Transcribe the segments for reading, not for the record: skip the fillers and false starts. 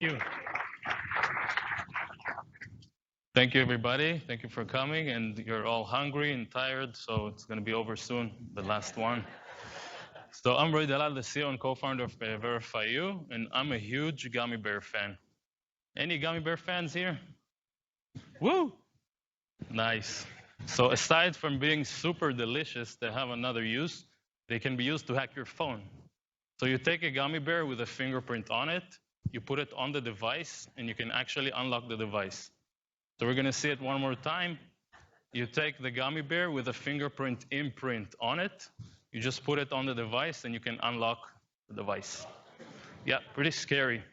you. Thank you, everybody. Thank you for coming. And you're all hungry and tired, so it's going to be over soon, the last one. So I'm Roy Dalal, the CEO and co-founder of Verifyoo, and I'm a huge gummy bear fan. Any gummy bear fans here? Woo! Nice. So aside from being super delicious, they have another use. They can be used to hack your phone. So you take a gummy bear with a fingerprint on it, you put it on the device, and you can actually unlock the device. So we're going to see it one more time. You take the gummy bear with a fingerprint imprint on it. You just put it on the device, and you can unlock the device. Yeah, pretty scary.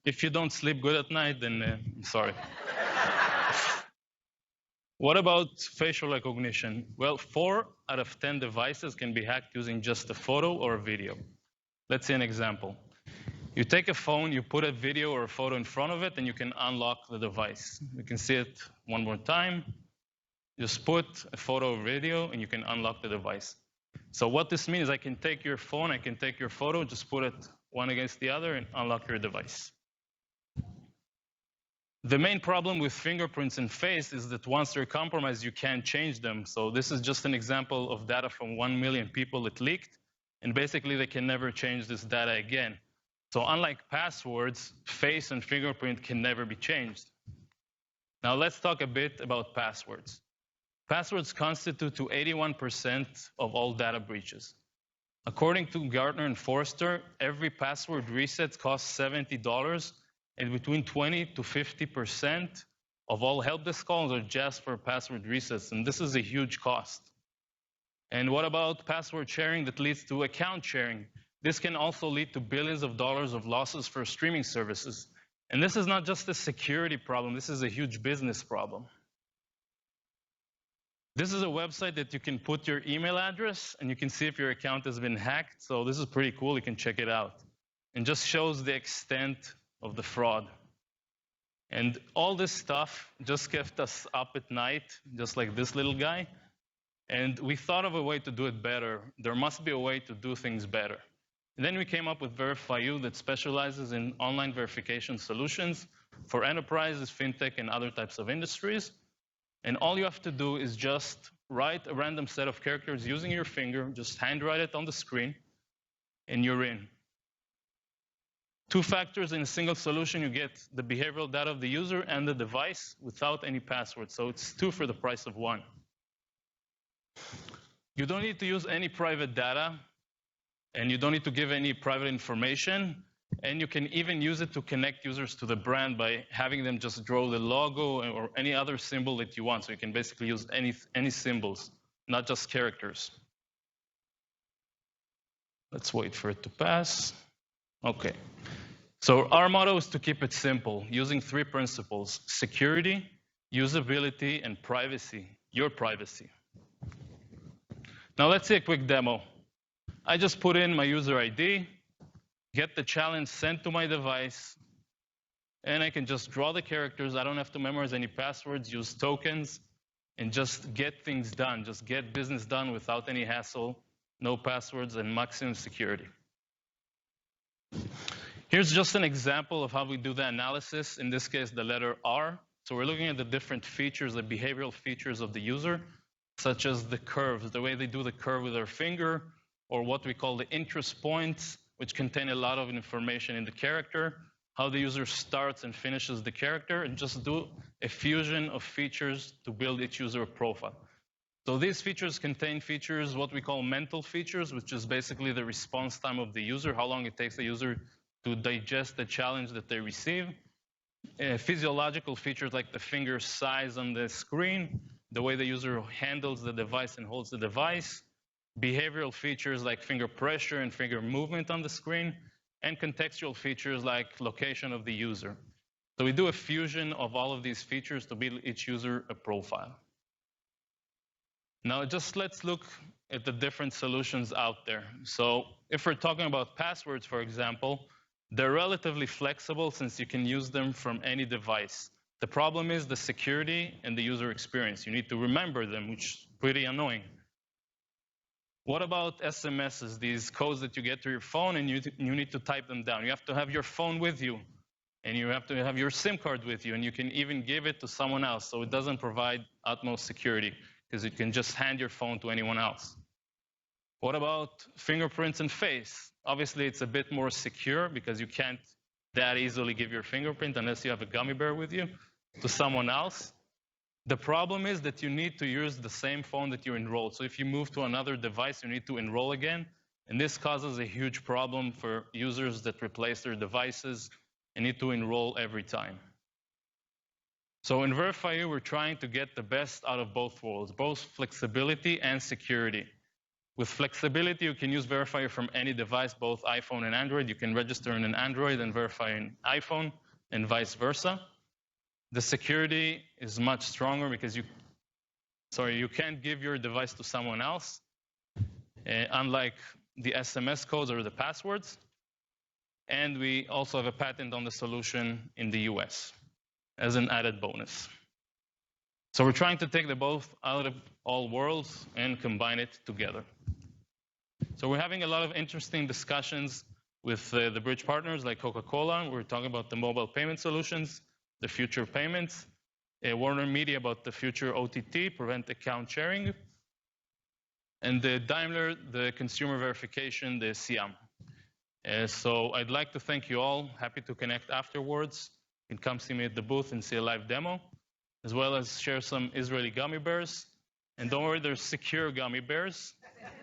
If you don't sleep good at night, then I'm sorry. What about facial recognition? Well, 4 out of 10 devices can be hacked using just a photo or a video. Let's see an example. You take a phone, you put a video or a photo in front of it, and you can unlock the device. You can see it one more time. Just put a photo or video, and you can unlock the device. So what this means, I can take your phone, I can take your photo, just put it one against the other, and unlock your device. The main problem with fingerprints and face is that once they're compromised, you can't change them. So this is just an example of data from 1 million people that leaked, and basically they can never change this data again. So unlike passwords, face and fingerprint can never be changed. Now let's talk a bit about passwords. Passwords constitute to 81% of all data breaches. According to Gartner and Forrester, every password reset costs $70, and between 20 to 50% of all help desk calls are just for password resets, and this is a huge cost. And what about password sharing that leads to account sharing? This can also lead to billions of dollars of losses for streaming services. And this is not just a security problem, this is a huge business problem. This is a website that you can put your email address and you can see if your account has been hacked. So this is pretty cool, you can check it out. And just shows the extent of the fraud. And all this stuff just kept us up at night, just like this little guy. And we thought of a way to do it better. There must be a way to do things better. And then we came up with Verifyoo that specializes in online verification solutions for enterprises, fintech, and other types of industries. And all you have to do is just write a random set of characters using your finger, just handwrite it on the screen, and you're in. 2 factors in a single solution, you get the behavioral data of the user and the device without any password. So it's 2 for the price of 1. You don't need to use any private data, and you don't need to give any private information, and you can even use it to connect users to the brand by having them just draw the logo or any other symbol that you want. So you can basically use any symbols, not just characters. Let's wait for it to pass. Okay. So our motto is to keep it simple, using 3 principles: security, usability, and privacy, your privacy. Now let's see a quick demo. I just put in my user ID, get the challenge sent to my device, and I can just draw the characters. I don't have to memorize any passwords, use tokens, and just get things done. Just get business done without any hassle, no passwords, and maximum security. Here's just an example of how we do the analysis, in this case, the letter R. So we're looking at the different features, the behavioral features of the user, such as the curves, the way they do the curve with their finger, or what we call the interest points, which contain a lot of information in the character, how the user starts and finishes the character, and just do a fusion of features to build each user profile. So these features contain features, what we call mental features, which is basically the response time of the user, how long it takes the user to digest the challenge that they receive. Physiological features like the finger size on the screen, the way the user handles the device and holds the device. Behavioral features like finger pressure and finger movement on the screen, and contextual features like location of the user. So we do a fusion of all of these features to build each user a profile. Now just let's look at the different solutions out there. So if we're talking about passwords, for example, they're relatively flexible since you can use them from any device. The problem is the security and the user experience. You need to remember them, which is pretty annoying. What about SMSs, these codes that you get to your phone and you need to type them down? You have to have your phone with you, and you have to have your SIM card with you, and you can even give it to someone else, so it doesn't provide utmost security because you can just hand your phone to anyone else. What about fingerprints and face? Obviously, it's a bit more secure because you can't that easily give your fingerprint unless you have a gummy bear with you to someone else. The problem is that you need to use the same phone that you enrolled. So if you move to another device, you need to enroll again. And this causes a huge problem for users that replace their devices and need to enroll every time. So in Verifyoo, we're trying to get the best out of both worlds, both flexibility and security. With flexibility, you can use Verifyoo from any device, both iPhone and Android. You can register in an Android and verify in iPhone, and vice versa. The security is much stronger because you can't give your device to someone else, unlike the SMS codes or the passwords. And we also have a patent on the solution in the US as an added bonus. So we're trying to take the both out of all worlds and combine it together. So we're having a lot of interesting discussions with the bridge partners like Coca-Cola. We're talking about the mobile payment solutions, the future payments, Warner Media about the future OTT, prevent account sharing, and the Daimler, the consumer verification, the SIAM. So I'd like to thank you all. Happy to connect afterwards. You can come see me at the booth and see a live demo, as well as share some Israeli gummy bears. And don't worry, there's secure gummy bears.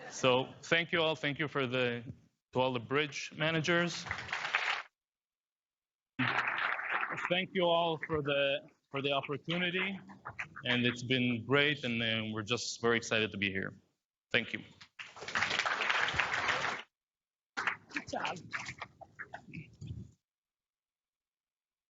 So thank you all. Thank you to all the bridge managers. Thank you all for the opportunity, and it's been great, and we're just very excited to be here. Thank you. Good job.